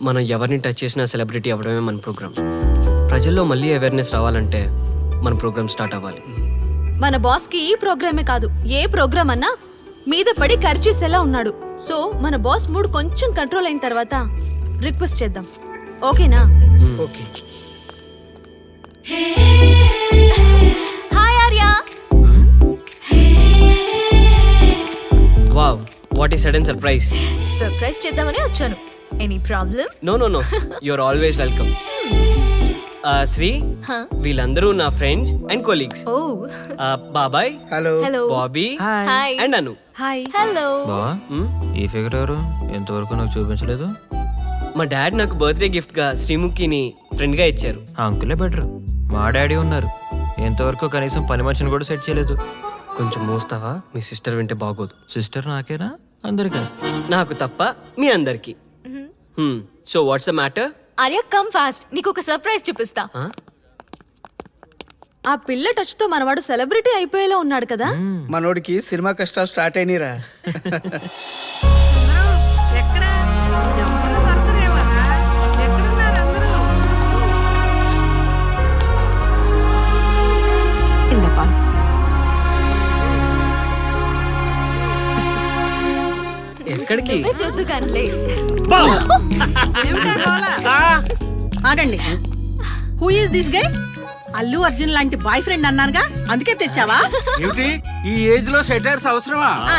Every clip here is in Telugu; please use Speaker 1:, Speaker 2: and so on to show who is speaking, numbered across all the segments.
Speaker 1: మనం ఎవరిని టచ్ చేసినా సెలబ్రిటీ అవ్వడమే మన ప్రోగ్రామ్. ప్రజల్లో మళ్ళీ అవేర్నెస్ రావాలంటే మన ప్రోగ్రామ్ స్టార్ట్ అవ్వాలి.
Speaker 2: మన బాస్ కి ఈ ప్రోగ్రామే కాదు, ఏ ప్రోగ్రామ్ అన్నా మీద పడి ఖర్చేసేలా ఉన్నాడు. సో మన బాస్ మూడ్ కొంచెం కంట్రోల్ అయిన తర్వాత రిక్వెస్ట్ చేద్దాం. ఓకేనా?
Speaker 3: Okay.
Speaker 2: Hi Arya.
Speaker 1: Wow, what ఈ సడన్ సర్ప్రైజ్.
Speaker 2: సర్ప్రైజ్ చేద్దామని వచ్చాను. Any problem?
Speaker 1: No no no, you are always welcome. Sri, వీళ్ళందరూ నా ఫ్రెండ్స్ అండ్ కొలీగ్స్.
Speaker 2: ఓ
Speaker 1: బాబాయ్,
Speaker 3: hello.
Speaker 2: Hello.
Speaker 1: Bobby
Speaker 2: hi.
Speaker 1: And Anu.
Speaker 2: Hi. Hello.
Speaker 4: బావా, ఈ ఫిగర్ ఎవరు? ఎంతవరకు నాకు చూపించలేదు.
Speaker 1: మా డాడ్ నాకు బర్త్డే గిఫ్ట్ గా శ్రీముఖిని ఫ్రెండ్ గా ఇచ్చారు.
Speaker 4: ఆ అంకులే బెటర్. మా డాడీ ఉన్నారు, ఎంతవరకు కనీసం పని మనిషిని కూడా సెట్ చేయలేదు.
Speaker 1: కొంచెం మోస్తావా? మీ సిస్టర్ వింటే బాగోదు.
Speaker 4: సిస్టర్ నాకేనా అందరికా?
Speaker 1: నాకు తప్ప మీ అందరికి. So what's the matter?
Speaker 2: Arya come fast, నీకు ఒక సర్ప్రైజ్ చూపిస్తా. ఆ పిల్ల టచ్ తో మనవాడు సెలబ్రిటీ అయిపోయేలా ఉన్నాడు కదా.
Speaker 3: మనోడికి సినిమా కష్టాలు స్టార్ట్ అయినరా.
Speaker 1: ఎక్కడికి?
Speaker 2: చెప్తూ కానిలే.
Speaker 5: ఆగండి. Who is this guy? Allu Arjun లాంటి బాయ్ ఫ్రెండ్ అన్నానుగా, అందుకే తెచ్చావా?
Speaker 6: ఏమిటి ఈ ఏజ్ లో సెటైర్స్ అవసరమా?
Speaker 5: ఆ,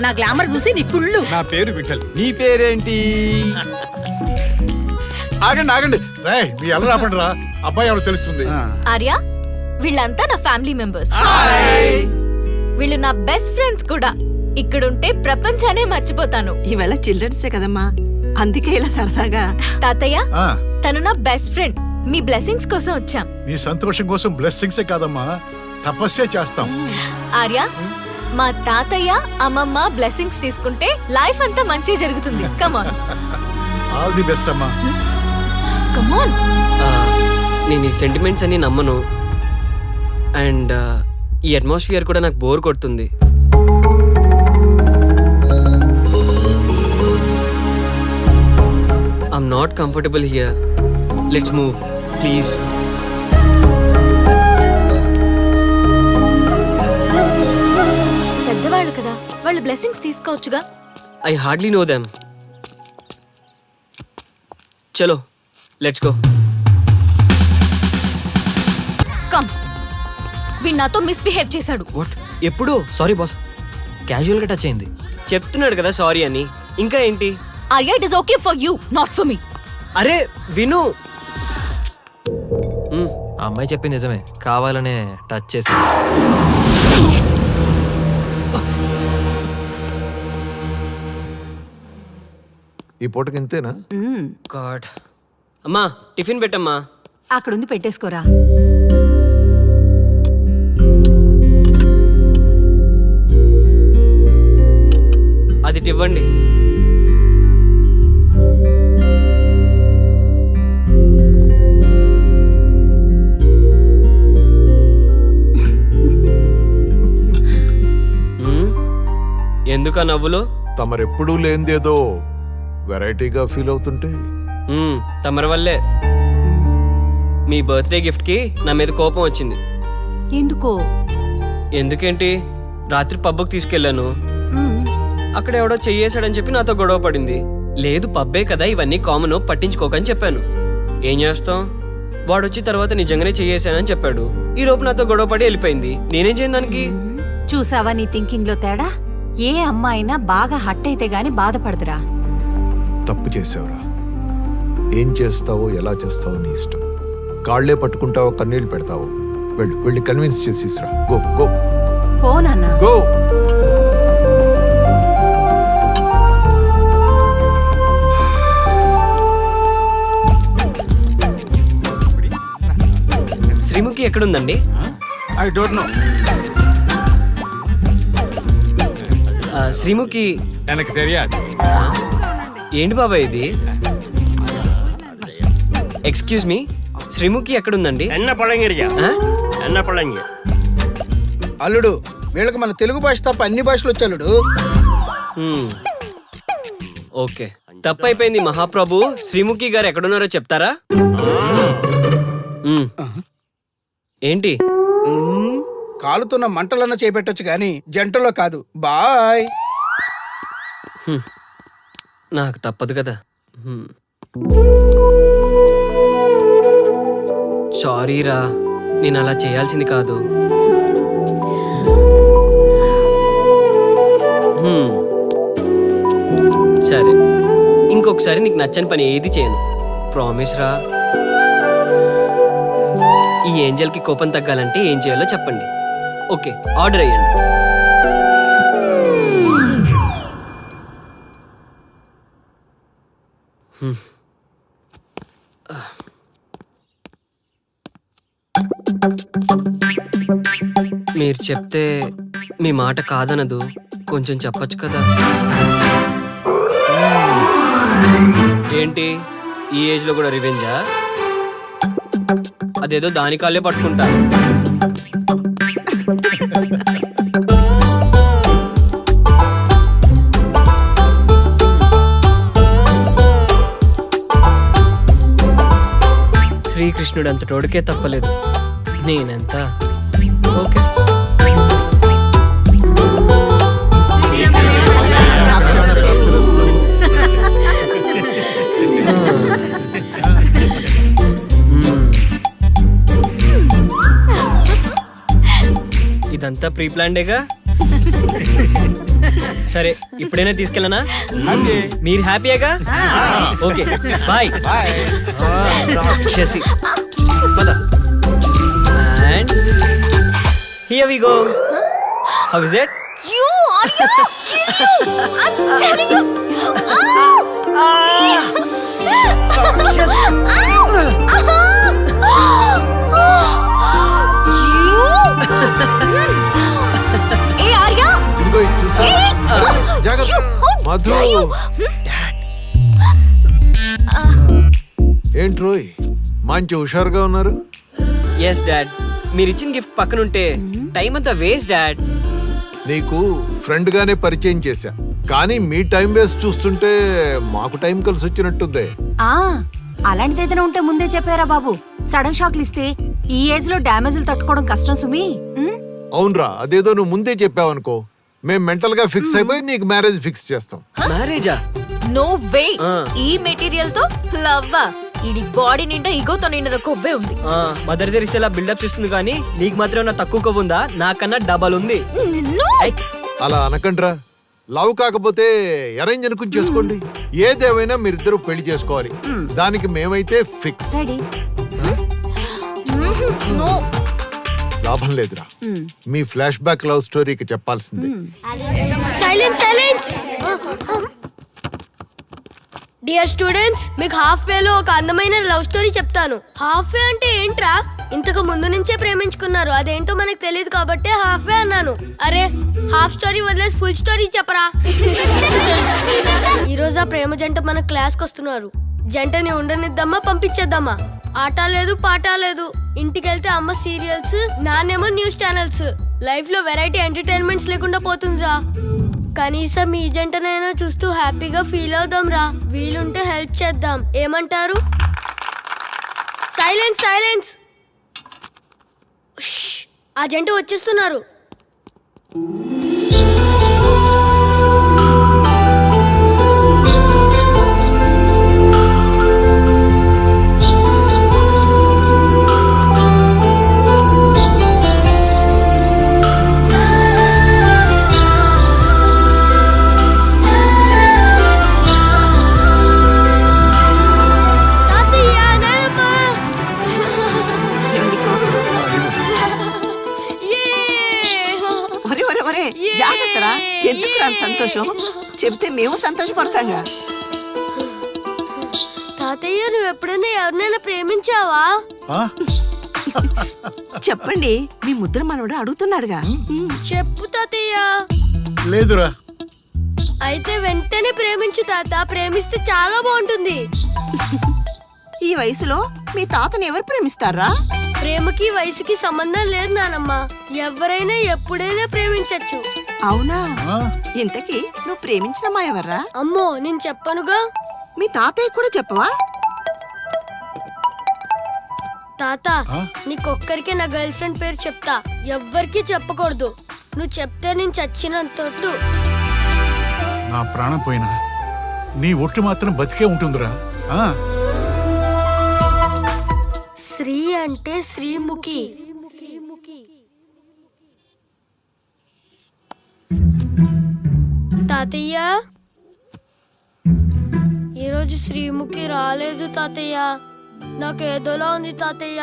Speaker 5: నా గ్లామర్ చూసి నీ కుళ్ళు.
Speaker 6: నా పేరు విఠల్. నీ పేరేంటి?
Speaker 7: ఆగండి ఆగండి రే, మీ ఎలా రాపండి రా. అబ్బాయి ఎవరు తెలుస్తుంది.
Speaker 2: ఆర్యా, వీళ్ళంతా నా ఫ్యామిలీ మెంబర్స్. వీళ్ళు నా బెస్ట్ ఫ్రెండ్స్ కూడా. ఇక్కడుంటే ప్రపంచానే మర్చిపోతాను.
Speaker 5: ఈవేళ చిల్డ్రన్స్ డే కదమ్మా, అందుకే ఇలా సరదాగా.
Speaker 2: తాతయ్య,
Speaker 7: ఆ,
Speaker 2: తను నా బెస్ట్ ఫ్రెండ్. మీ బ్లెస్సింగ్స్ కోసం వచ్చాం.
Speaker 7: నీ సంతోషం కోసం బ్లెస్సింగ్సే కాదమ్మా, తపస్సే చేస్తాం.
Speaker 2: ఆర్యా, మా తాతయ్య అమ్మమ్మ బ్లెస్సింగ్స్ తీసుకుంటే లైఫ్ అంతా మంచి జరుగుతుంది. కమాన్
Speaker 7: ఆల్ ది బెస్ట్ అమ్మా.
Speaker 2: కమాన్.
Speaker 1: నేను ఈ సెంటిమెంట్స్ అన్ని నమ్మను. అండ్ ఈ అట్మాస్ఫియర్ కూడా నాకు బోర్ కొడుతుంది. I'm not comfortable here. Let's move, please.
Speaker 2: పెద్దవాళ్ళు కదా, వాళ్ళు blessings తీసుకోవచ్చుగా.
Speaker 1: I hardly know them. చలో, let's go.
Speaker 2: కమ్. వీడు నాతో మిస్బిహేవ్ చేశాడు.
Speaker 4: వాట్?
Speaker 1: ఎప్పుడు?
Speaker 4: సారీ బాస్, క్యాజువల్ గా టచ్ అయింది.
Speaker 1: చెప్తున్నాడు కదా సారీ అని. ఇంకా ఏంటి?
Speaker 2: Arya, it is okay for you, not for me.
Speaker 1: అరే విను.
Speaker 4: ఆ అమ్మాయి చెప్పింది నిజమే, కావాలనే టచ్ చేసి.
Speaker 7: ఈ పూటకి ఇంతేనా?
Speaker 1: గాడ్. అమ్మా, టిఫిన్ పెట్టమ్మా.
Speaker 5: అక్కడుంది, పెట్టేసుకోరా.
Speaker 1: అది ఇవ్వండి. ఎందుక నవ్వులో?
Speaker 7: తమరెప్పుడూ లేనిదేదో వెరైటీగా ఫీల్ అవుతుంటే
Speaker 1: తమరి వల్లే. మీ బర్త్డే గిఫ్ట్ కి నా మీద కోపం వచ్చింది.
Speaker 5: ఎందుకో?
Speaker 1: ఎందుకేంటి, రాత్రి పబ్కి తీసుకెళ్లాను. అక్కడ ఎవడో చెయ్యేశాడని చెప్పి నాతో గొడవ పడింది. లేదు పబ్బే కదా, ఇవన్నీ కామన్, పట్టించుకోకని చెప్పాను. ఏం చేస్తాం, వాడొచ్చి తర్వాత నిజంగానే చెయ్యేశానని చెప్పాడు. ఈ లోపు నాతో గొడవ పడి వెళ్ళిపోయింది. నేనేం చేయను దానికి?
Speaker 5: చూసావా నీ థింకింగ్ లో తేడా? ఏ అమ్మాయినా బాగా హట్ అయితే గాని బాధపడదురా.
Speaker 7: తప్పు చేసావురా. ఏం చేస్తావో ఎలా చేస్తావో నీ ఇష్టం. కాళ్లే పట్టుకుంటావో కన్నీళ్ళు పెడతావో వెళ్ళి కన్విన్స్ చేసిరా. గో గో
Speaker 5: పోనన్నా.
Speaker 7: గో.
Speaker 1: శ్రీముఖి ఎక్కడుందండి?
Speaker 6: I don't know.
Speaker 1: శ్రీముఖి
Speaker 6: எனக்கு தெரியாது.
Speaker 1: ఏంటి బాబాయ్ ఇది? ఎక్స్క్యూజ్ మీ, శ్రీముఖి ఎక్కడుందండి?
Speaker 8: ఎన్న పళంగిరియా,
Speaker 1: ఆ?
Speaker 8: ఎన్న పళంగి.
Speaker 3: అల్లుడు, వీళ్ళకి మన తెలుగు భాష తప్ప అన్ని భాషలు వచ్చి అల్లుడు.
Speaker 1: ఓకే. తప్పైపోయింది మహాప్రభు. శ్రీముఖి గారు ఎక్కడున్నారో చెప్తారా? మ్. ఏంటి?
Speaker 3: కాలుతున్న మంటలన్న చేపెట్టొచ్చు కానీ జంటలో కాదు. బాయ్.
Speaker 1: నాకు తప్పదు కదా. సారీరా, నేను అలా చేయాల్సింది కాదు. సరే, ఇంకొకసారి నీకు నచ్చని పని ఏది చేయను. ప్రామిస్ రా. ఈ ఏంజల్కి కోపం తగ్గాలంటే ఏం చేయాలో చెప్పండి. ఓకే, ఆర్డర్ అయ్యండి. మీరు చెప్తే మీ మాట కాదనదు. కొంచెం చెప్పొచ్చు కదా. ఏంటి, ఈ ఏజ్ లో కూడా రివెంజా? అదేదో దాని కాళ్ళే పట్టుకుంటా. శ్రీకృష్ణుడు అంత తోడుకే తప్పలేదు, నేనెంత. ఓకే. ఇదంతా ప్రీ ప్లాన్డేగా. సరే, ఇప్పుడైనా తీసుకెళ్ళనా? మీరు హ్యాపీయేగా? Okay, bye. రాక్షసి, పద. And here we go. How is it?
Speaker 2: You are you? I'm telling you. Hey Arya.
Speaker 7: ఇదిగో ఇది చూసా? జాగ్రత్త. మధు. ఏంటి రోయ్, మంచి హుషారుగా ఉన్నారు.
Speaker 1: ఎస్ డాడ్, మీరు ఇచ్చిన గిఫ్ట్ పక్కనుంటే టైం అంతా వేస్ట్ డాడ్.
Speaker 7: నీకు ఫ్రెండ్ గానే పరిచయం చేశా, కానీ మీ టైం వేస్ట్ చూస్తుంటే మాకు టైం కలిసి వచ్చినట్టుంది.
Speaker 8: అలాంటిది ఏదైనా ఉంటే ముందే చెప్పారా బాబు. సడన్ షాక్లు ఇస్తే ఈ ఏజ్ లో డ్యామేజ్లు తట్టుకోవడం కష్టం సుమి.
Speaker 7: అవునరా, అదేదో నువ్వు ముందే చెప్పావనుకో, మేం మెంటల్ గా ఫిక్స్ అయిపోయి నీకు మ్యారేజ్ ఫిక్స్ చేస్తాం.
Speaker 1: మ్యారేజా?
Speaker 2: No way. ఈ మెటీరియల్ తో లవ్. ఇది బాడీ నిండా ఈగోతో నిండిన కొవ్వే ఉంది.
Speaker 1: మదర్ తెరిసేలా బిల్డప్ చేస్తుంది, కానీ నీకు మాత్రం నా తక్కువ కొవ్వు ఉందా? నాకన్నా డబల్ ఉంది. ఐ,
Speaker 7: అలా అనకండ్రా. లవ్ కాకపోతే అరేంజ్ అనుకుని చేసుకోండి. ఏదేమైనా మీరిద్దరూ పెళ్లి చేసుకోవాలి. దానికి మేమైతే ఫిక్స్.
Speaker 8: రెడీ.
Speaker 2: No.
Speaker 7: లాభం లేదురా, మీ ఫ్లాష్ బ్యాక్ లవ్ స్టోరీకి చెప్పాల్సిందే.
Speaker 9: Silence silence. డియర్ స్టూడెంట్స్, మీకు హాఫ్ వేలో ఒక అందమైన లవ్ స్టోరీ చెప్తాను. హాఫ్ వే అంటే ఏంట్రా? ఇంతకు ముందు నుంచే ప్రేమించుకున్నారు, అదేంటో మనకు తెలియదు కాబట్టి హాఫ్ వే అన్నాను. అరే, హాఫ్ స్టోరీ వదిలేసి ఫుల్ స్టోరీ చెప్పరా. ఈ రోజు ఆ ప్రేమ జంట మన క్లాస్కి వస్తున్నారు. జంటని ఉండనిద్దామా, పంపించేద్దామా? ఆట లేదు పాట లేదు. ఇంటికి వెళ్తే అమ్మ సీరియల్స్, నానేమో న్యూస్ ఛానల్స్. లైఫ్ లో వెరైటీ ఎంటర్టైన్మెంట్స్ లేకుండా పోతుందిరా. కనీసం ఈ జంటనైనా చూస్తూ హ్యాపీగా ఫీల్ అవుదాం రా. వీలుంటే హెల్ప్ చేద్దాం, ఏమంటారు? Silence silence. ఆ జంట వచ్చేస్తున్నారు.
Speaker 5: జాగ్రత్తరా. ఎందుకు రా సంతోషం? చెప్తే మేము సంతోషపడతాంగా.
Speaker 9: తాతయ్య, నువ్వు ఎప్పుడైనా ఎవరినైనా ప్రేమించావా?
Speaker 5: చెప్పండి, మీ ముద్ర మనవడు అడుగుతున్నాడుగా.
Speaker 9: చెప్పు తాతయ్య.
Speaker 6: లేదురా.
Speaker 9: అయితే వెంటనే ప్రేమించు తాత. ప్రేమిస్తే చాలా బాగుంటుంది.
Speaker 5: ఈ వయసులో మీ తాతని ఎవరు ప్రేమిస్తారా?
Speaker 9: ప్రేమకి వయసుకి సంబంధం లేదు నానమ్మ. ఎవరైనా ఎప్పుడైనా ప్రేమించచ్చు.
Speaker 5: అవునా? ఇంతకీ నువ్వు ప్రేమించిన మా ఎవర్రా?
Speaker 9: అమ్మో, నేను చెప్పనుగా.
Speaker 5: మీ తాతయ్య కూడా చెప్పవా?
Speaker 9: తాత నీకొక్కరికే నా గర్ల్ ఫ్రెండ్ పేరు చెప్తా, ఎవ్వరికి చెప్పకూడదు. నువ్వు చెప్తే నేను చచ్చినంతొట్టు.
Speaker 6: నా ప్రాణం పోయినా నీ ఒట్టు మాత్రం బతికే ఉంటుందిరా.
Speaker 9: శ్రీ అంటే శ్రీముఖి. తాతయ్య, ఈరోజు శ్రీముఖి రాలేదు తాతయ్య. నాకు ఏదోలా ఉంది తాతయ్య.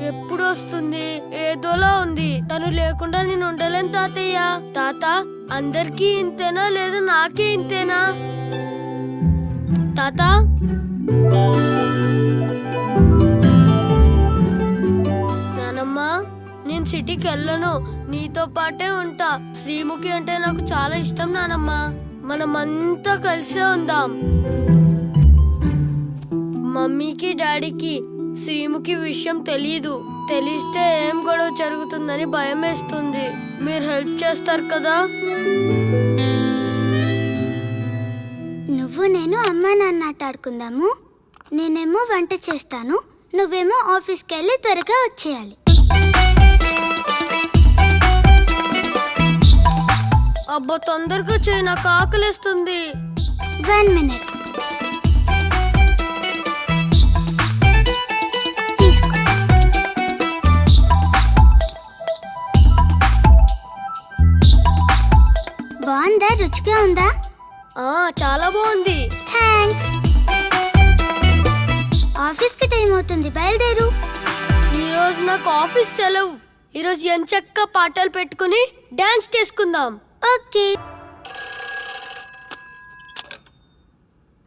Speaker 9: ఎప్పుడు వస్తుంది? ఏదోలా ఉంది. తను లేకుండా నేను ఉండలేను తాతయ్య. తాత, అందరికీ ఇంతేనా లేదా నాకే ఇంతేనా? తాత, నానమ్మా, నేను సిటీకి వెళ్ళను, నీతో పాటే ఉంటా. శ్రీముఖి అంటే నాకు చాలా ఇష్టం నానమ్మా. మనమంతా కలిసే ఉందాం. మమ్మీకి డాడీకి శ్రీముఖి విషయం తెలీదు. తెలిస్తే ఏం గొడవ జరుగుతుందని భయం వేస్తుంది. మీరు హెల్ప్ చేస్తారు కదా?
Speaker 10: నువ్వు నేను అమ్మా నాన్న ఆట ఆడుకుందాము. నేనేమో వంట చేస్తాను, నువ్వేమో ఆఫీస్కి వెళ్ళి త్వరగా వచ్చేయాలి.
Speaker 9: అబ్బా, తొందరగా చేయి, నాకు ఆకలిస్తుంది.
Speaker 10: 1 minute. బాగుందా? రుచిగా ఉందా?
Speaker 9: చాలా బాగుంది.
Speaker 10: థ్యాంక్స్. ఆఫీస్కి టైం అవుతుంది, బయలుదేరు.
Speaker 9: ఈరోజు నాకు ఆఫీస్ సెలవు. ఈరోజు ఎంచక్క పాటలు పెట్టుకుని డాన్స్ చేసుకుందాం.
Speaker 10: ఓకే.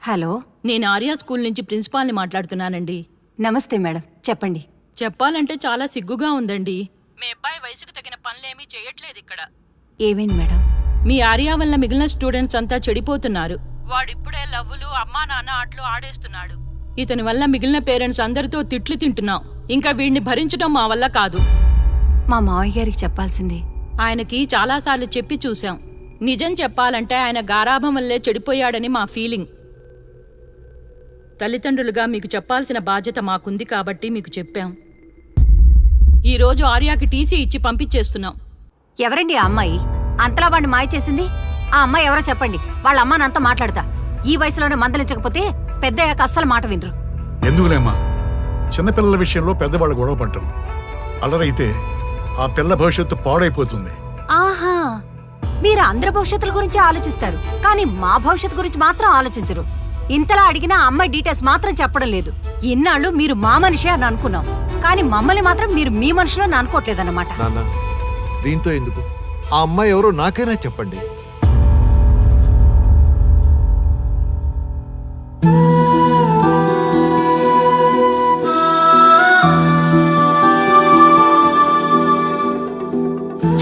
Speaker 5: హలో, నేను ఆర్యా స్కూల్ నుంచి ప్రిన్సిపాల్ని మాట్లాడుతున్నానండి.
Speaker 8: నమస్తే మేడం, చెప్పండి.
Speaker 5: చెప్పాలంటే చాలా సిగ్గుగా ఉందండి. మీ అబ్బాయి వయసుకు తగిన పనులేమీ చేయట్లేదు ఇక్కడ.
Speaker 8: ఏమైంది మేడం?
Speaker 5: మీ ఆర్యా వల్ల మిగిలిన స్టూడెంట్స్ అంతా చెడిపోతున్నారు. వాడిప్పుడే లవ్వులు, అమ్మా నాన్న ఆటలు ఆడేస్తున్నాడు. ఇతని వల్ల మిగిలిన పేరెంట్స్ అందరితో తిట్లు తింటున్నాం. ఇంకా వీడిని భరించడం మా వల్ల కాదు.
Speaker 8: మా మావయ్య గారికి చెప్పాల్సింది.
Speaker 5: ఆయనకి చాలాసార్లు చెప్పి చూశాం. నిజం చెప్పాలంటే ఆయన గారాభం వల్లే చెడిపోయాడని మా ఫీలింగ్. తల్లిదండ్రులుగా మీకు చెప్పాల్సిన బాధ్యత మాకుంది కాబట్టి మీకు చెప్పాం. ఈరోజు ఆర్యాకి టీసీ ఇచ్చి పంపించేస్తున్నాం.
Speaker 8: ఎవరండి ఆ అమ్మాయి? అంతలా వాడిని మాయ చేసింది? ఆ అమ్మాయి ఎవరో చెప్పండి. వాళ్ళ అమ్మ నాన్నతో మాట్లాడతా. ఈ వయసులోనే మందలించకపోతే పెద్దయ్యాక అస్సలు మాట వినరు.
Speaker 6: ఎందుకులేమ్మా, చిన్నపిల్లల విషయంలో పెద్దవాళ్ళు గొడవ పడ్డం అలరైతే ఆ పిల్ల భవిష్యత్తు పాడైపోతుంది.
Speaker 8: ఆహా, మీరు అందరి భవిష్యత్తుల గురించి ఆలోచిస్తారు, కానీ మా భవిష్యత్తు గురించి మాత్రం ఆలోచించరు. ఇంతలా అడిగినా అమ్మాయి డీటెయిల్స్ మాత్రం చెప్పడం లేదు. ఇన్నాళ్ళు మీరు మా మనిషి అని అనుకున్నాం, కానీ మమ్మల్ని మాత్రం మీరు మీ మనుషులో అనుకోవట్లేదన్నమాట.
Speaker 7: నాన్న, దీంతో ఎందుకు? ఆ అమ్మాయి ఎవరో నాకైనా చెప్పండి.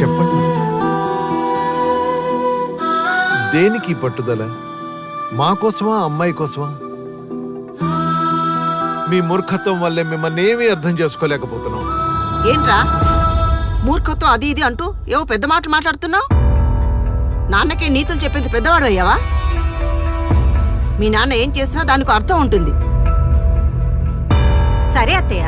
Speaker 7: చెప్పండి. దేనికి పట్టుదల? మా కోసమా, అమ్మాయి కోసమా? మీ మూర్ఖత్వం వల్లే మిమ్మల్ని ఏమీ అర్థం చేసుకోలేకపోతున్నాం.
Speaker 5: ఏంట్రా మూర్ఖత్వం అది ఇది అంటూ ఏవో పెద్ద మాటలు మాట్లాడుతున్నావు? నాన్నకి నీతులు చెప్పేది పెద్దవాడు అయ్యావా? మీ నాన్న ఏం చేసినా దానికి అర్థం ఉంటుంది.
Speaker 8: సరే అత్తయ్య,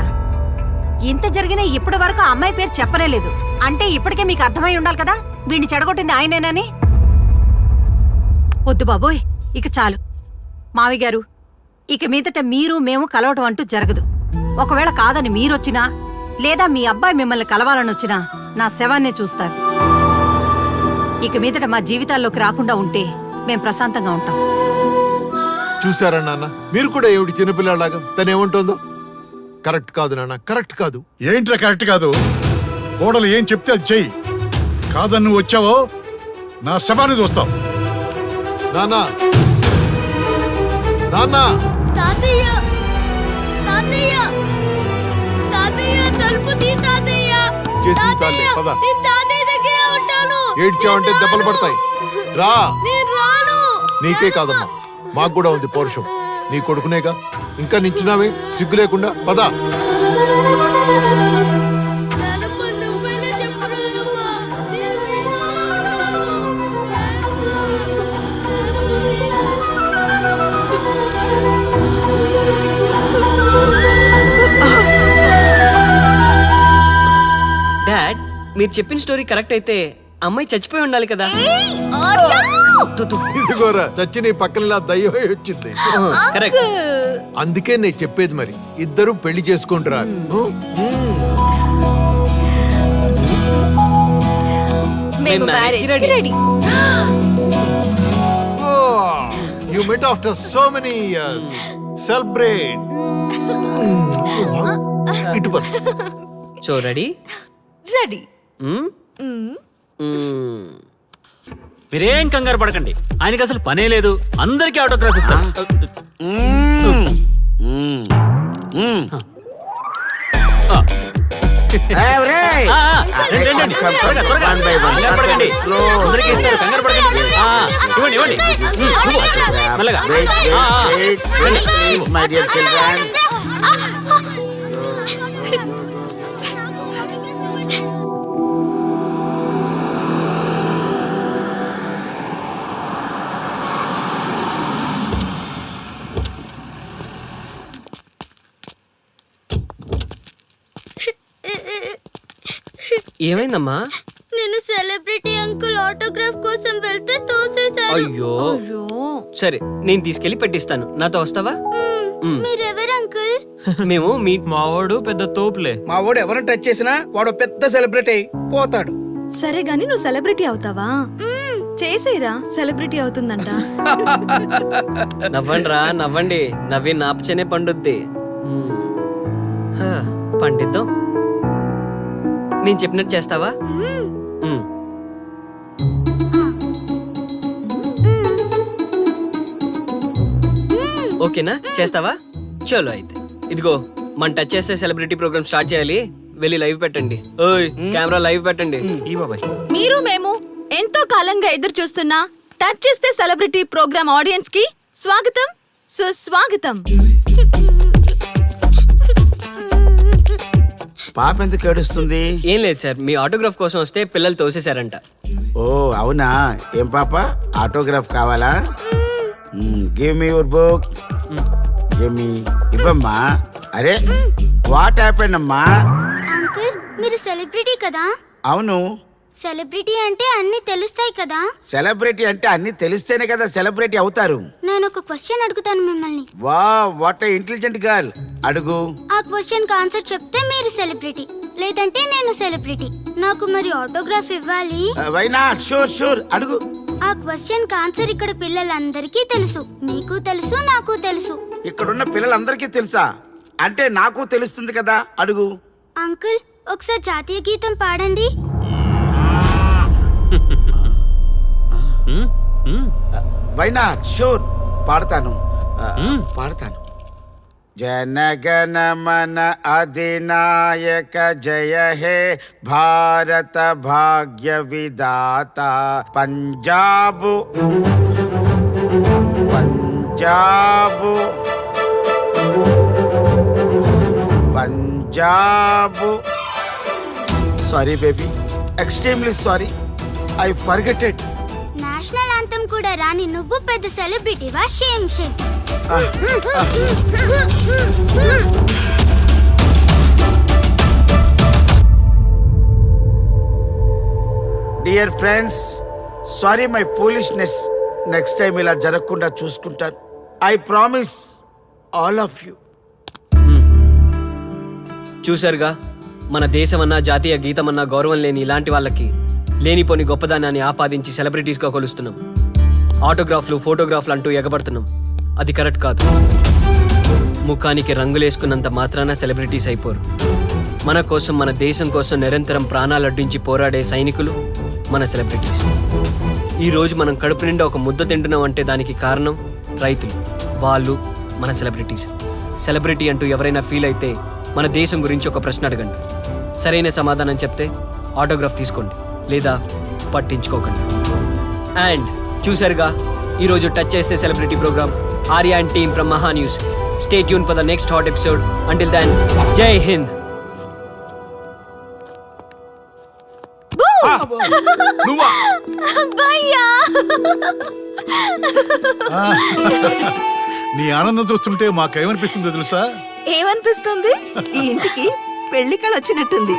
Speaker 8: ఇంత జరిగినా ఇప్పటి వరకు ఆ అమ్మాయి పేరు చెప్పలేదు. అంటే ఇప్పటికే మీకు అర్థమై ఉండాలి కదా వీడిని చెడగొట్టింది ఆయనేనని. వద్దు బాబోయ్, ఇక చాలు. మావి గారు, ఇక మీదట మీరు మేము కలవటం అంటూ జరగదు. ఒకవేళ కాదని మీరొచ్చినా లేదా మీ అబ్బాయి మిమ్మల్ని కలవాలని వచ్చినా నా శవాన్నే చూస్తారు. ఇక మీదట మా జీవితాల్లోకి రాకుండా ఉంటే మేం ప్రశాంతంగా ఉంటాం.
Speaker 7: చూసారా నాన్న, మీరు కూడా ఏమిటి చిన్నపిల్లలాగా తనేమంటుందో? కరెక్ట్ కాదు నాన్న, కరెక్ట్ కాదు.
Speaker 6: ఏంట్రా కరెక్ట్ కాదు? కోడలు ఏం చెప్తే అది చెయ్యి. కాదని నువ్వు వచ్చావో నా శవాన్ని చూస్తావు.
Speaker 7: నాన్న, నాన్న,
Speaker 9: తాతయ్య, తాతయ్య, తాతయ్య, తలుపు తీ తాతయ్య.
Speaker 7: చేసింది చాలే, పద.
Speaker 9: నేను తాతయ్య దగ్గర ఉంటాను.
Speaker 7: ఏడ్చావంటే దెబ్బలు పడతాయి. రా.
Speaker 9: నేను రాను.
Speaker 7: నీకే కాదమ్మా, మాకు కూడా ఉంది పౌరుషం. నీ కొడుకునేగా, ఇంకా నించున్నావే సిగ్గు లేకుండా? పద.
Speaker 9: నానమ్మ, నువ్వైనా చెప్పు నానమ్మ. నేను మీతో ఉంటాను. నానమ్మ.
Speaker 1: మీరు చెప్పిన స్టోరీ కరెక్ట్ అయితే అమ్మాయి చచ్చిపోయి ఉండాలి కదా. తు, తు.
Speaker 7: ఇదిగోరా చచ్చి నీ పక్కన ఇలా దయ్యమై వచ్చింది.
Speaker 1: కరెక్ట్.
Speaker 7: అందుకే నేను చెప్పేది మరి ఇద్దరు పెళ్లి చేసుకుంటారా.
Speaker 2: మేము
Speaker 1: marriage కి
Speaker 2: marriage
Speaker 1: ready.
Speaker 2: Ready.
Speaker 7: You met after so many years. Celebrate. ఇటు పద.
Speaker 1: So ready?
Speaker 2: రెడీ.
Speaker 11: మీరేం కంగారు పడకండి, ఆయనకి అసలు పనే లేదు, అందరికీ ఆటోగ్రాఫ్ ఇస్తాం. రండి, రండి, రండి. త్వరగా, త్వరగా. కంగారు పడకండి. అందరికీ ఇస్తారు, కంగారు పడకండి. ఇవ్వండి, ఇవ్వండి. నువ్వు. మెల్లగా. రండి.
Speaker 1: ఏమైందమ్మా?
Speaker 10: నేను సెలబ్రిటీ అంకుల్ ఆటోగ్రాఫ్ కోసం వెళ్తే తోసేశారు.
Speaker 1: అయ్యో. సరే నేను తీసుకెళ్లి పెట్టిస్తాను. నాతో వస్తావా?
Speaker 10: మీరెవరు అంకుల్?
Speaker 1: మేము మీ
Speaker 11: మావాడు పెద్ద తోపులే.
Speaker 3: మా వాడు ఎవరిని టచ్ చేసినా వాడు పెద్ద సెలబ్రిటీ అయి పోతాడు.
Speaker 2: సరే గాని నువ్వు సెలబ్రిటీ అవుతావా? చేసేరా, సెలబ్రిటీ అవుతుందంట.
Speaker 1: నవ్వండి రా, నవ్వండి. నవ్వి నాపచనే పండుద్ది. పండిద్దాం. నేను చెప్పినట్టు చేస్తావా? ఓకేనా? చేస్తావా? చలో అయితే. ఇదిగో మన టచ్ చేస్తే సెలబ్రిటీ ప్రోగ్రామ్ స్టార్ట్ చేయాలి. వెళ్ళి లైవ్ పెట్టండి. ఓయ్ కెమెరా లైవ్ పెట్టండి.
Speaker 11: ఈ బాబాయ్.
Speaker 2: మీరు మేము ఎంతో కాలంగా ఎదురు చూస్తున్నా టచ్ చేస్తే సెలబ్రిటీ ప్రోగ్రామ్ ఆడియన్స్ కి స్వాగతం, సుస్వాగతం.
Speaker 12: పాప ఎందుకు ఏడుస్తుంది?
Speaker 1: ఏం లేదు సార్, మీ ఆటోగ్రాఫ్ కోసం వస్తే పిల్లలు తోసేశారంట.
Speaker 12: ఓ అవునా? ఏం పాప, ఆటోగ్రాఫ్ కావాలా? Give me your book. Give me. ఇవ్వమ్మా. అరే వాట్ హ్యాపెండ్ అమ్మా?
Speaker 10: అంకుల్ మీరు సెలబ్రిటీ కదా?
Speaker 12: అవును.
Speaker 10: సెలబ్రిటీ అంటే అన్ని తెలుస్తాయి కదా?
Speaker 12: సెలబ్రిటీ అంటే అన్ని తెలిస్తేనే కదా సెలబ్రిటీ అవుతారు.
Speaker 10: నేను ఒక క్వశ్చన్ అడుగుతాను మిమ్మల్ని.
Speaker 12: వా వాట్ ఇంటెలిజెంట్ గర్ల్. అడుగు.
Speaker 10: ఆ క్వశ్చన్ కి ఆన్సర్ చెప్తే మీరు సెలబ్రిటీ, లేదంటే నేను సెలబ్రిటీ. నాకు మరి ఆటోగ్రాఫ్ ఇవ్వాలి.
Speaker 12: Why not? షూర్ షూర్, అడుగు.
Speaker 10: ఆ క్వశ్చన్ కి ఆన్సర్ ఇక్కడ పిల్లలందరికీ తెలుసు, మీకు తెలుసు, నాకు తెలుసు.
Speaker 12: ఇక్కడున్న పిల్లలందరికీ తెలుసా? అంటే నాకు తెలుస్తుంది కదా. అడుగు.
Speaker 10: అంకుల్ ఒకసారి జాతీయ గీతం పాడండి.
Speaker 12: Why not? షూర్, పాడతాను. పాడతాను. జనగణ మన అధినాయక జయ హే భారత భాగ్య విధాత. Punjab Punjab Punjab. Sorry baby, extremely sorry. I forget it.
Speaker 10: National anthem కూడా రాని నువ్వు పెద్ద సెలబ్రిటీవా? Shame shame.
Speaker 12: Dear friends, sorry my foolishness. Next time ఇలా జరగకుండా చూసుకుంటాను. I promise all of you.
Speaker 1: చూశారుగా, మన దేశమన్నా జాతీయ గీతమన్నా గౌరవం లేని ఇలాంటి వాళ్ళకి లేనిపోని గొప్పదానాన్ని ఆపాదించి సెలబ్రిటీస్గా కొలుస్తున్నాం. ఆటోగ్రాఫ్లు, ఫోటోగ్రాఫ్లు అంటూ ఎగబడుతున్నాం. అది కరెక్ట్ కాదు. ముఖానికి రంగులేసుకున్నంత మాత్రాన సెలబ్రిటీస్ అయిపోరు. మన కోసం, మన దేశం కోసం నిరంతరం ప్రాణాలు అడ్డించి పోరాడే సైనికులు మన సెలబ్రిటీస్. ఈరోజు మనం కడుపు నిండా ఒక ముద్ద తింటున్నాం అంటే దానికి కారణం రైతులు. వాళ్ళు మన సెలబ్రిటీస్. సెలబ్రిటీ అంటూ ఎవరైనా ఫీల్ అయితే మన దేశం గురించి ఒక ప్రశ్న అడగండి. సరైన సమాధానం చెప్తే ఆటోగ్రాఫ్ తీసుకోండి, లేదా పట్టించుకోకండి. అండ్ చూసారుగా, ఈరోజు టచ్ చేస్తే celebrity program. Arya and team from Maha news. Stay tune for the next hot episode. Until then, Jai Hind.
Speaker 2: భయ్యా,
Speaker 6: నీ ఆనందం చూస్తుంటే మాకేమనిపిస్తుందో తెలుసా?
Speaker 2: ఏమనిపిస్తుంది?
Speaker 5: ఈ ఇంటికి పెళ్లి కళ వచ్చినట్టుంది.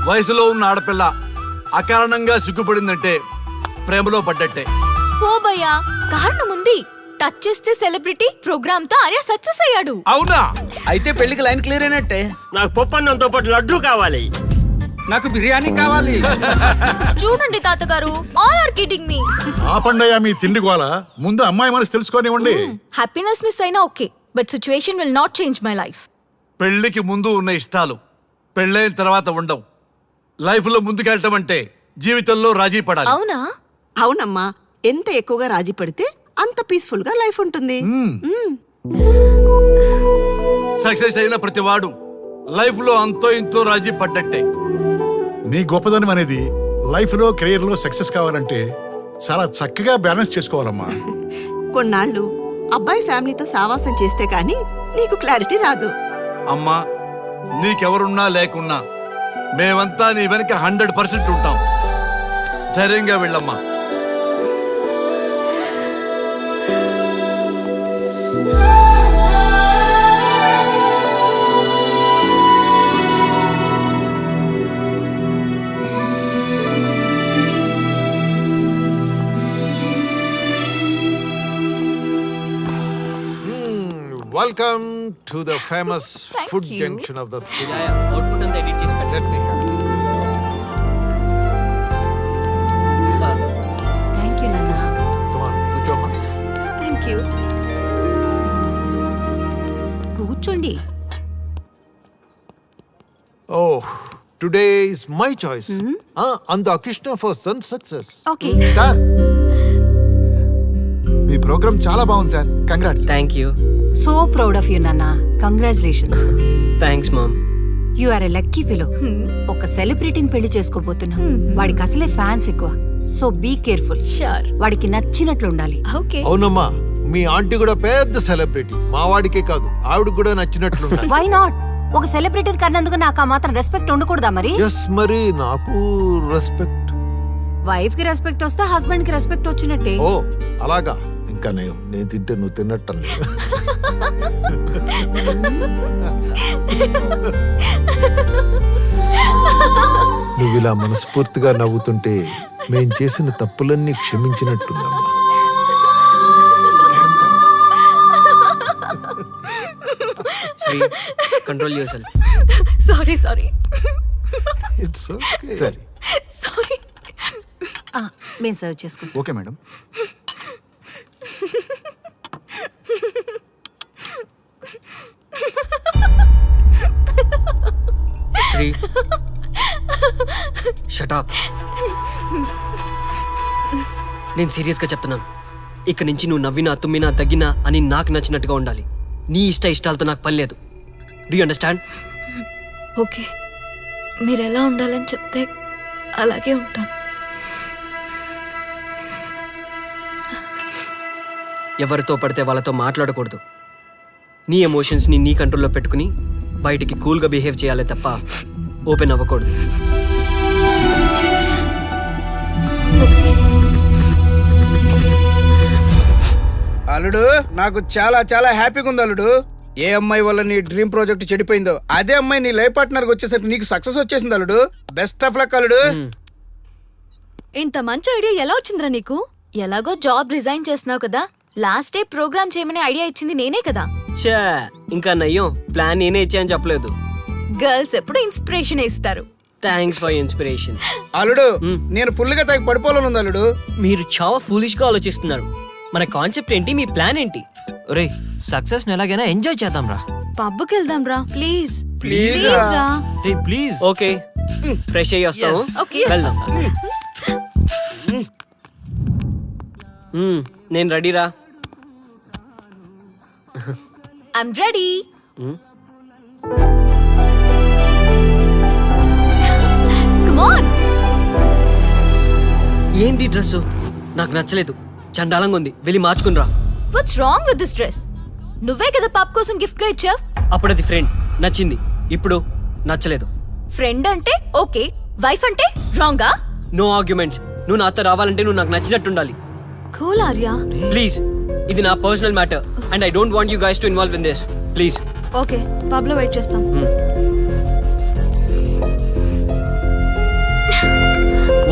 Speaker 13: వయసులో ఉన్న ఆడపిల్ల అకారణంగా సిగ్గుపడిందంటే ప్రేమలో పడ్డట్టే.
Speaker 2: ఓ భయ్యా, కారణం ఉంది. టచ్ చేస్తే సెలబ్రిటీ ప్రోగ్రామ్ తో ఆర్య సక్సెస్ అయ్యాడు.
Speaker 13: అవునా?
Speaker 3: అయితే పెళ్లికి లైన్ క్లియర్ అయినట్టే.
Speaker 11: నాకు పప్పన్నంతో పాటు లడ్డు కావాలి.
Speaker 3: నాకు బిర్యానీ కావాలి.
Speaker 2: చూడండి తాతగారు, ఆల్ ఆర్ కిడింగ్ మీ.
Speaker 6: ఆపండయ్యా మీ తిండి గోల. ముందు అమ్మాయి మనసు తెలుసుకోనివ్వండి.
Speaker 2: హ్యాపీనెస్ మిస్ అయినా okay, but situation will not change my life.
Speaker 13: పెళ్లికి ముందు ఉన్న ఇష్టాలు పెళ్ళైన తర్వాత ఉండవు. లైఫ్ లో ముందుకెళ్ళటం అంటే జీవితంలో రాజీ పడాలి.
Speaker 2: అవునా?
Speaker 5: అవునమ్మా, ఎంత ఎక్కువగా రాజీ పడితే అంత పీస్ఫుల్ గా లైఫ్ ఉంటుంది.
Speaker 13: సక్సెస్ అయిన ప్రతివాడు లైఫ్ లో అంతో ఇంతో రాజీ పడ్డట్టే.
Speaker 6: నీ గొప్పదనం అనేది లైఫ్ లో కెరీర్ లో సక్సెస్ కావాలంటే చాలా చక్కగా బ్యాలెన్స్ చేసుకోవాలమ్మా.
Speaker 5: కొన్నాళ్ళు అబ్బాయి ఫ్యామిలీతో సావాసం చేస్తే కానీ నీకు క్లారిటీ రాదు.
Speaker 13: అమ్మా, నీకెవరున్నా లేకున్నా మేమంతా నీ వెనక 100% ఉంటాం. ధైర్యంగా వెళ్ళమ్మా.
Speaker 7: Welcome to the famous food junction of the city.
Speaker 1: Output అంతా ఎడిట్ చేసి పెట్టండి.
Speaker 7: Let me have it.
Speaker 8: Thank you నాన్న.
Speaker 7: Come on, కూర్చోమ్మా.
Speaker 2: Thank you.
Speaker 8: కూర్చోండి.
Speaker 7: Oh, today is my choice. And the Krishna for son success.
Speaker 8: Okay.
Speaker 7: Sir, మీ ప్రోగ్రామ్ చాలా బాగుంది sir. Congrats.
Speaker 1: Thank you.
Speaker 8: So proud of you నాన్న. Congratulations.
Speaker 1: Thanks mom.
Speaker 8: You are a lucky fellow. ఒక సెలబ్రిటీని పెళ్లి చేసుకోబోతున్నా. వాడికి అసలే ఫ్యాన్స్ ఎక్కువ. So be careful.
Speaker 2: షూర్.
Speaker 8: వాడికి నచ్చినట్లు ఉండాలి.
Speaker 2: ఓకే.
Speaker 7: అవునమ్మా, మీ ఆంటీ కూడా పెద్ద సెలబ్రిటీ. మా వాడికే కాదు, ఆవిడ కూడా నచ్చినట్లు
Speaker 8: వై నాట్? ఒక సెలబ్రిటీ కన్నందుకు నాకు ఆ మాత్రం రెస్పెక్ట్ ఉండకూడదా మరి?
Speaker 7: ఎస్, మరి నాకు రెస్పెక్ట్.
Speaker 8: వైఫ్ కి రెస్పెక్ట్ వస్తే హస్బెండ్ కి రెస్పెక్ట్ వచ్చినట్టే.
Speaker 7: ఓ అలాగా. ఇంకా నేను తింటే నువ్వు తిన్నట్టు. నువ్వు ఇలా మనస్ఫూర్తిగా నవ్వుతుంటే మేం చేసిన తప్పులన్నీ క్షమించినట్టుందమ్మా.
Speaker 1: శ్రీ, కంట్రోల్ చేసాలి.
Speaker 2: Sorry sorry
Speaker 7: it's okay. సరే,
Speaker 2: సారీ.
Speaker 8: మేము సర్వ్ చేసుకుంటాం.
Speaker 3: Okay madam.
Speaker 1: Sree, shut up. నేను సీరియస్గా చెప్తున్నాను. ఇక్కడి నుంచి నువ్వు నవ్వినా తుమ్మినా తగ్గినా అని నాకు నచ్చినట్టుగా ఉండాలి. నీ ఇష్టాలతో నాకు పని లేదు. Do you understand?
Speaker 2: ఓకే, మీరు ఎలా ఉండాలని చెప్తే అలాగే ఉంటాను.
Speaker 1: ఎవరితో పడితే వాళ్ళతో మాట్లాడకూడదు. నీ ఎమోషన్స్ని నీ కంట్రోల్లో పెట్టుకుని బయటికి కూల్గా బిహేవ్ చేయాలి తప్ప ఓపెన్ అవ్వకూడదు.
Speaker 3: అల్లుడు, నాకు చాలా చాలా హ్యాపీగా ఉంది అల్లుడు. ఏ అమ్మాయి వల్ల నీ డ్రీమ్ ప్రాజెక్ట్ చెడిపోయిందో అదే అమ్మాయి నీ లైఫ్ పార్ట్నర్ వచ్చేసరికి నీకు సక్సెస్ వచ్చేసింది అల్లుడు. బెస్ట్ ఆఫ్ లక్ అల్లుడు.
Speaker 2: ఇంత మంచి ఐడియా ఎలా వచ్చిందిరా నీకు? ఎలాగో జాబ్ రిజైన్ చేస్తున్నావు కదా, లాస్ట్ డే ప్రోగ్రామ్ చేయమనే ఐడియా ఇచ్చింది నేనే కదా.
Speaker 1: చా, ఇంకా నయ్యం, ప్లాన్ నేనే ఇచ్చాయని చెప్పలేదు.
Speaker 2: గర్ల్స్ ఎప్పుడు ఇన్స్పిరేషన్ ఇస్తారు.
Speaker 1: Thanks for inspiration.
Speaker 3: అల్లుడు, నేను ఫుల్ గా తగ్గి పడిపోవాలని ఉంది అల్లుడు.
Speaker 1: మీరు చాలా ఫూలిష్ గా ఆలోచిస్తున్నారు. మన కాన్సెప్ట్ ఏంటి? మీ ప్లాన్ ఏంటి?
Speaker 4: ఒరే, సక్సెస్ ని ఎలాగైనా ఎంజాయ్ చేద్దాం రా.
Speaker 2: పబ్కి వెళ్దాం రా ప్లీజ్.
Speaker 3: ప్లీజ్
Speaker 2: రా.
Speaker 4: రే ప్లీజ్.
Speaker 1: ఓకే, ఫ్రెష్ అయ్యి వస్తాము.
Speaker 2: Okay.
Speaker 1: వెళ్దాం. నేను రెడీరా.
Speaker 2: I'm ready. Come on.
Speaker 1: ఏంటి డ్రెస్? నాకు నచ్చలేదు, చండాలంగా ఉంది. వెళ్ళి మార్చుకునిరా.
Speaker 2: What's wrong with this dress? నువ్వే కదా పాప్ కోసం గిఫ్ట్ గా ఇచ్చావ్.
Speaker 1: అప్పుడు అది ఫ్రెండ్, నచ్చింది. ఇప్పుడు నచ్చలేదు.
Speaker 2: ఫ్రెండ్ అంటే ఓకే, వైఫ్ అంటే రాంగా?
Speaker 1: No arguments. నువ్వు నాతో రావాలంటే నువ్వు నాకు నచ్చినట్టు ఉండాలి.
Speaker 2: కూల్ ఆర్యా.
Speaker 1: ప్లీజ్ ఇది నా personal matter and I don't want you guys to involve in this please.
Speaker 2: Okay పబ్లో వెయిట్ చేస్తాం.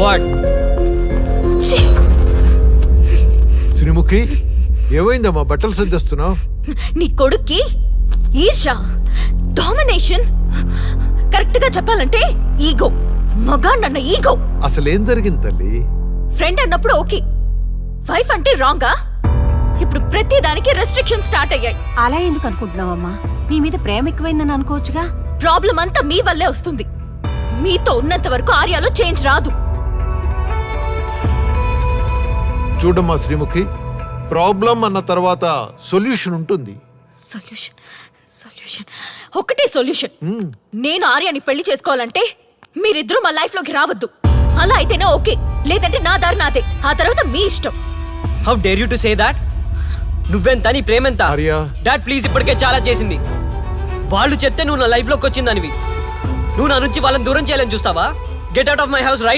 Speaker 1: వాట్?
Speaker 7: శ్రీముఖి ఏమైందమ్మా బట్టలు సర్దిస్తున్నావు?
Speaker 2: నీ కొడుక్కి ఈర్ష, డామినేషన్, కరెక్ట్ గా చెప్పాలంటే ఈగో, మగాండన్న ఈగో.
Speaker 7: అసలేం జరిగింది తల్లి?
Speaker 2: ఫ్రెండ్ అన్నప్పుడు ఓకే, వైఫ్ అంటే రాంగా? ఇప్పుడు ప్రతి దానికి రెస్ట్రిక్షన్ స్టార్ట్ అయ్యాయి.
Speaker 8: అలా ఎందుకు అనుకుంటున్నావమ్మా? నీ మీద ప్రేమ ఎక్కువైందని అనుకోవచ్చుగా.
Speaker 2: ప్రాబ్లం అంతా మీ వల్లే వస్తుంది. మీతో ఉన్నంత వరకు ఆర్యాలో చేంజ్ రాదు.
Speaker 7: చూడమ్మా శ్రీముఖి, ప్రాబ్లం అన్న తర్వాత సొల్యూషన్ ఉంటుంది.
Speaker 2: సొల్యూషన్ సొల్యూషన్ ఒకటే సొల్యూషన్. నేను ఆర్యాని పెళ్లి చేసుకోవాలంటే మీరిద్దరూ మా లైఫ్ లోకి రావద్దు. అలా అయితేనే ఓకే, లేదంటే నా దారి నాదే. ఆ తర్వాత మీ ఇష్టం.
Speaker 1: How dare you to say that? నువ్వెంత, నీ ప్రేమెంత?
Speaker 7: ఆర్యా.
Speaker 1: డాడ్ ప్లీజ్, ఇప్పటికే చాలా చేసింది. వాళ్ళు చెప్తే నువ్వు నా లైఫ్ లోకి వచ్చిందానివి. నువ్వు నా నుంచి వాళ్ళని దూరం చేయాలని చూస్తావా? Get out of my house right